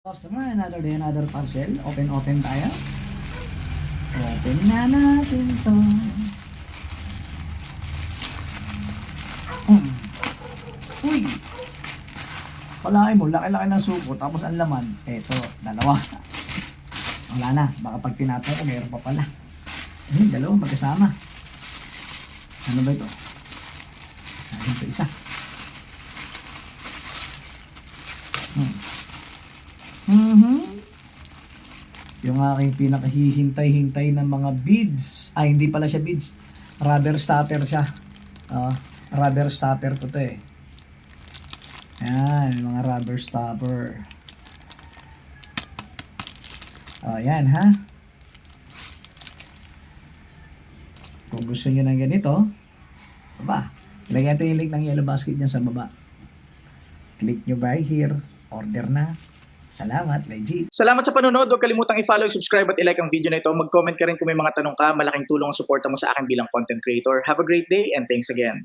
Customer, another day, another parcel. Open tayo. Open na natin to. Uy! Palaki mo, laki-laki ng suko, tapos ang laman, eto, dalawa. Wala na, baka pag tinapon ko, mayroon pa pala. Dalawa, magkasama. Ano ba ito? Ito isa. Yung aking pinakahihintay-hintay ng mga beads. Ay, hindi pala siya beads. Rubber stopper siya. Rubber stopper to eh. Yan, mga rubber stopper. Yan ha. Kung gusto nyo ng ganito, baba. Ilagyan natin yung link ng yellow basket niya sa baba. Click nyo right here. Order na. Salamat, legit. Salamat sa panonood. Huwag kalimutang i-follow, subscribe at i-like ang video na ito. Mag-comment ka rin kung may mga tanong ka. Malaking tulong ang suporta mo sa akin bilang content creator. Have a great day and thanks again.